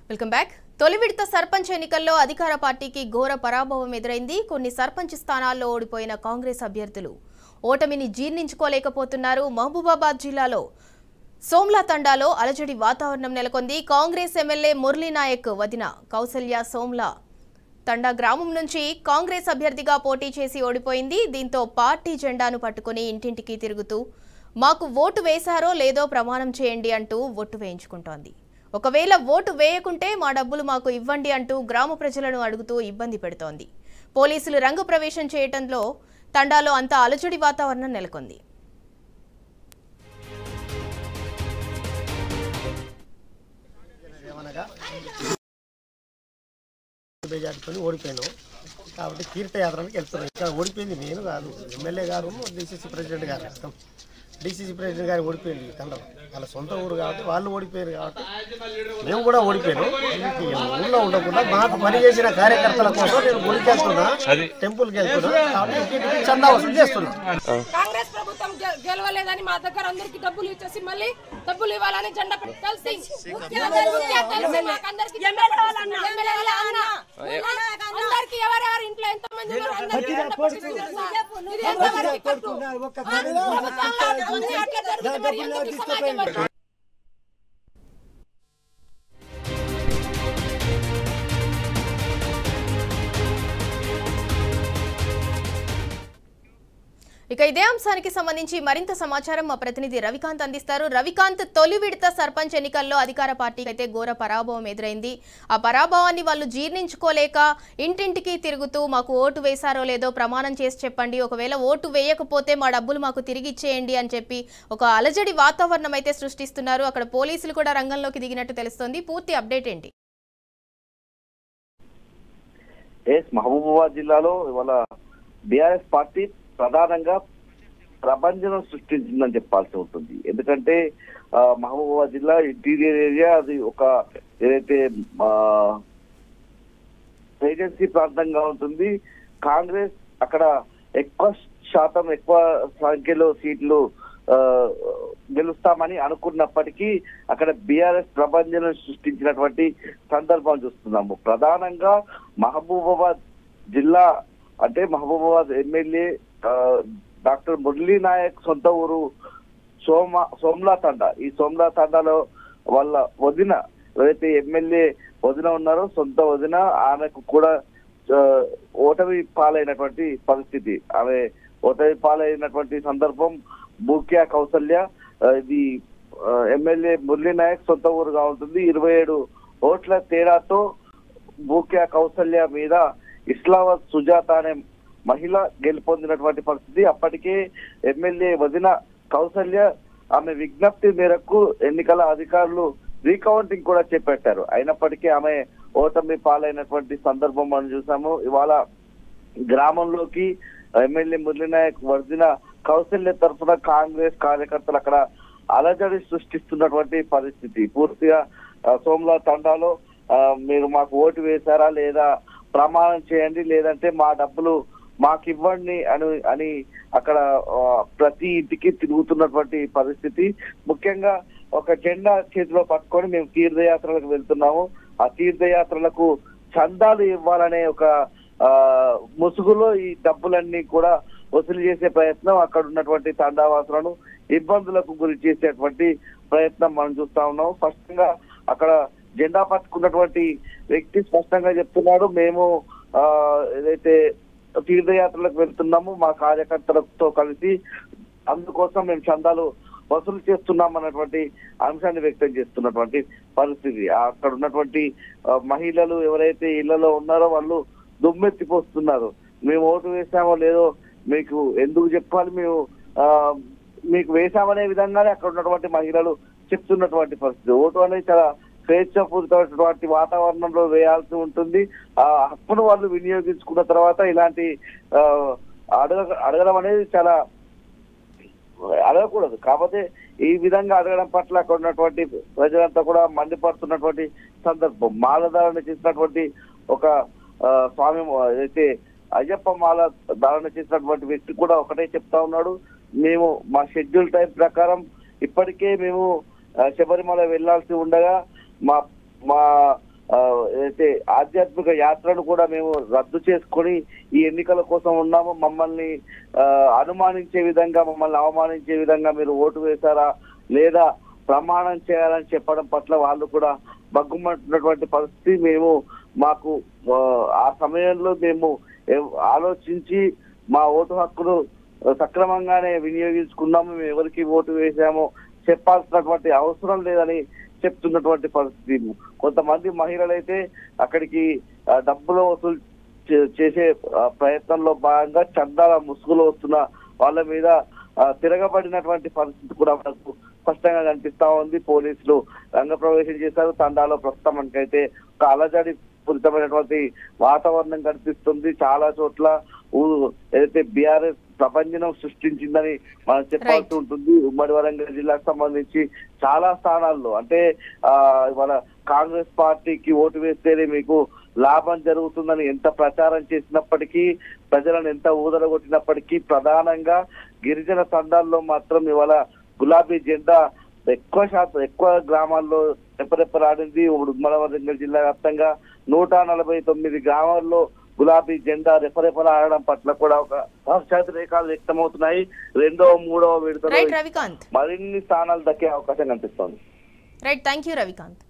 Welcome back. తొలి విడత సర్పంచ్ ఎన్నికల్లో అధికార పార్టీకి ఘోర పరాభవం ఎదురైంది. కొన్ని సర్పంచ్ స్థానాల్లో ఓడిపోయిన కాంగ్రెస్ అభ్యర్థులు ఓటమిని జీర్ణించుకోలేకపోతున్నారు. మహబూబాబాద్ జిల్లాలో సోమ్లా తండాలో అలజడి వాతావరణం నెలకొంది. కాంగ్రెస్ ఎమ్మెల్యే మురళీ నాయక్ వదిన కౌసల్య సోమ్లా తండా గ్రామం నుంచి కాంగ్రెస్ అభ్యర్థిగా పోటీ చేసి ఓడిపోయింది. దీంతో పార్టీ జెండాను పట్టుకుని ఇంటింటికి తిరుగుతూ మాకు ఓటు వేశారో లేదో ప్రమాణం చేయండి అంటూ ఓటు వేయించుకుంటోంది. ఒకవేళ ఓటు వేయకుంటే మా డబ్బులు మాకు ఇవ్వండి అంటూ గ్రామ ప్రజలను అడుగుతూ ఇబ్బంది పెడుతోంది. పోలీసులు రంగు ప్రవేశం చేయడంలో తండాలో అంతా అలజడి వాతావరణం నెలకొంది. ఓడిపోయాను కాబట్టి తీర్థయాత్రలకు వెళ్తున్నాను. ఇక్కడ ఓడిపోయింది నేను కాదు, ఎమ్మెల్యే గారు డిసిసి ప్రెసిడెంట్ గారు. డిసిసి ప్రెసిడెంట్ గారు ఓడిపోయింది తండ్రి, వాళ్ళ సొంత ఊరు కాబట్టి వాళ్ళు ఓడిపోయారు కాబట్టి మేము కూడా ఓడిపోయాను. ఊళ్ళో ఉండకుండా మాకు పనిచేసిన కార్యకర్తల కోసం నేను గుడికి వెళ్తున్నా, టెంపుల్కి వెళ్తున్నా కాబట్టి చందా వసూలు చేస్తున్నా. కాంగ్రెస్ ప్రభుత్వం గెలవలేదని మా దగ్గర అందరికి డబ్బులు ఇచ్చేసి మళ్ళీ డబ్బులు ఇవ్వాలని జెండా కలిసి అందరికి ఎవరెవరు ఇంట్లో ఎంత మంది ఇక ఇదే అంశానికి సంబంధించి మరింత సమాచారం మా ప్రతినిధి రవికాంత్ అందిస్తారు. రవికాంత్, తొలి విడత సర్పంచ్ ఎన్నికల్లో అధికార పార్టీకి అయితే ఘోర పరాభవం ఎదురైంది. ఆ పరాభవాన్ని వాళ్ళు జీర్ణించుకోలేక ఇంటింటికి తిరుగుతూ మాకు ఓటు వేశారో లేదో ప్రమాణం చేసి చెప్పండి, ఒకవేళ ఓటు వేయకపోతే మా డబ్బులు మాకు తిరిగి ఇచ్చేయండి అని చెప్పి ఒక అలజడి వాతావరణం అయితే సృష్టిస్తున్నారు. అక్కడ పోలీసులు కూడా రంగంలోకి దిగినట్టు తెలుస్తోంది. పూర్తి అప్డేట్ ఏంటి? మహబూబాబాద్ జిల్లాలో ఇవాళ బీఆర్ఎస్ పార్టీ ప్రధానంగా ప్రభంజనం సృష్టించిందని చెప్పాల్సి ఉంటుంది. ఎందుకంటే మహబూబాబాద్ జిల్లా ఇంటీరియర్ ఏరియా, అది ఒక ఏదైతే ఏజెన్సీ ప్రాంతంగా ఉంటుంది. కాంగ్రెస్ అక్కడ ఎక్కువ శాతం ఎక్కువ సంఖ్యలో సీట్లు గెలుస్తామని అనుకున్నప్పటికీ అక్కడ బీఆర్ఎస్ ప్రభంజనం సృష్టించినటువంటి సందర్భం చూస్తున్నాము. ప్రధానంగా మహబూబాబాద్ జిల్లా అంటే మహబూబాబాద్ ఎమ్మెల్యే డాక్టర్ మురళీ నాయక్ సొంత ఊరు సోమ్లా తండా. ఈ సోమ్లా తండాలో వాళ్ళ వదిన ఏదైతే ఎమ్మెల్యే వదిన ఉన్నారో, సొంత వదిన, ఆమెకు కూడా ఓటమి పాలైనటువంటి పరిస్థితి. ఆమె ఓటమి పాలైనటువంటి సందర్భం బూక్యా కౌసల్య. ఇది ఎమ్మెల్యే మురళీ నాయక్ సొంత ఊరుగా ఉంటుంది. 27 ఓట్ల తేడాతో బూక్యా కౌసల్య మీద ఇస్లావత్ సుజాత అనే మహిళ గెలుపొందినటువంటి పరిస్థితి. అప్పటికే ఎమ్మెల్యే వదిన కౌసల్య ఆమె విజ్ఞప్తి మేరకు ఎన్నికల అధికారులు రీకౌంటింగ్ కూడా చేపట్టారు. అయినప్పటికీ ఆమె ఓటమి పాలైనటువంటి సందర్భం మనం చూసాము. ఇవాళ గ్రామంలోకి ఎమ్మెల్యే మురళీ నాయక్ వదిన కౌసల్య తరఫున కాంగ్రెస్ కార్యకర్తలు అక్కడ అలజడి సృష్టిస్తున్నటువంటి పరిస్థితి. పూర్తిగా సోమ్లా తండాలో మీరు మాకు ఓటు వేశారా లేదా ప్రమాణం చేయండి, లేదంటే మా డబ్బులు మాకు ఇవ్వండి అని అక్కడ ప్రతి ఇంటికి తిరుగుతున్నటువంటి పరిస్థితి. ముఖ్యంగా ఒక జెండా చేతిలో పట్టుకొని మేము తీర్థయాత్రలకు వెళ్తున్నాము, ఆ తీర్థయాత్రలకు చందాలు ఇవ్వాలనే ఒక ముసుగులో ఈ డబ్బులన్నీ కూడా వసూలు చేసే ప్రయత్నం, అక్కడ ఉన్నటువంటి తండావాసులను ఇబ్బందులకు గురి చేసేటువంటి ప్రయత్నం మనం చూస్తా ఉన్నాం. స్పష్టంగా అక్కడ జెండా పట్టుకున్నటువంటి వ్యక్తి స్పష్టంగా చెప్తున్నాడు, మేము ఏదైతే తీర్థయాత్రలకు వెళ్తున్నాము మా కార్యకర్తలతో కలిసి, అందుకోసం మేము చందాలు వసూలు చేస్తున్నాం అన్నటువంటి అంశాన్ని వ్యక్తం చేస్తున్నటువంటి పరిస్థితి. అక్కడ ఉన్నటువంటి మహిళలు ఎవరైతే ఇళ్లలో ఉన్నారో వాళ్ళు దుమ్మెత్తిపోస్తున్నారు. మేము ఓటు వేసామో లేదో మీకు ఎందుకు చెప్పాలి, మేము మీకు వేసామనే విధంగానే అక్కడ ఉన్నటువంటి మహిళలు చెప్తున్నటువంటి పరిస్థితి. ఓటు అనేది చాలా స్వేచ్ఛపూరితమైనటువంటి వాతావరణంలో వేయాల్సి ఉంటుంది. ఆ హక్కును వాళ్ళు వినియోగించుకున్న తర్వాత ఇలాంటి అడగడం అనేది చాలా అడగకూడదు. కాకపోతే ఈ విధంగా అడగడం పట్ల అక్కడ ఉన్నటువంటి ప్రజలంతా కూడా మండిపడుతున్నటువంటి సందర్భం. మాలధారణ చేసినటువంటి ఒక స్వామి అయితే అయ్యప్ప మాల ధారణ చేసినటువంటి వ్యక్తి కూడా ఒకటే చెప్తా ఉన్నాడు, మేము మా షెడ్యూల్ టైం ప్రకారం ఇప్పటికే మేము శబరిమల వెళ్లాల్సి ఉండగా మా మా అయితే ఆధ్యాత్మిక యాత్రను కూడా మేము రద్దు చేసుకొని ఈ ఎన్నికల కోసం ఉన్నాము. మమ్మల్ని అనుమానించే విధంగా, మమ్మల్ని అవమానించే విధంగా మీరు ఓటు వేశారా లేదా ప్రమాణం చేయాలని చెప్పడం పట్ల వాళ్ళు కూడా బగ్గుమంటున్నటువంటి పరిస్థితి. మాకు ఆ సమయంలో మేము ఆలోచించి మా ఓటు హక్కును సక్రమంగానే వినియోగించుకున్నాము. మేము ఎవరికి ఓటు వేసామో చెప్పాల్సినటువంటి అవసరం లేదని చెప్తున్నటువంటి పరిస్థితి. కొంతమంది మహిళలైతే అక్కడికి డబ్బులు వసూలు చేసే ప్రయత్నంలో భాగంగా చందాల ముసుగులో వస్తున్న వాళ్ళ మీద తిరగబడినటువంటి పరిస్థితి కూడా మనకు స్పష్టంగా కనిపిస్తా ఉంది. పోలీసులు రంగప్రవేశం చేశారు. తండాలో ప్రస్తుతం మనకైతే ఒక అలజడి పూరితమైనటువంటి వాతావరణం కనిపిస్తుంది. చాలా చోట్ల ఏదైతే బీఆర్ఎస్ ప్రపంచం సృష్టించిందని మనం చెప్పాల్సి ఉంటుంది. ఉమ్మడి వరంగల్ జిల్లాకు సంబంధించి చాలా స్థానాల్లో అంటే మన కాంగ్రెస్ పార్టీకి ఓటు వేస్తేనే మీకు లాభం జరుగుతుందని ఎంత ప్రచారం చేసినప్పటికీ, ప్రజలను ఎంత ఊదలగొట్టినప్పటికీ, ప్రధానంగా గిరిజన తండాల్లో మాత్రం ఇవాళ గులాబీ జెండా ఎక్కువ గ్రామాల్లో రెప్పరెప్పలాడింది. ఉమ్మడి వరంగల్ జిల్లా వ్యాప్తంగా 149 గ్రామాల్లో గులాబీ జెండా రెపరెపలాడడం పట్ల కూడా ఒక హర్షాతిరేకాలు వ్యక్తమవుతున్నాయి. 2వ 3వ విడతలో మరిన్ని స్థానాలు దక్కే అవకాశం కనిపిస్తోంది. Right, thank you Ravikanth.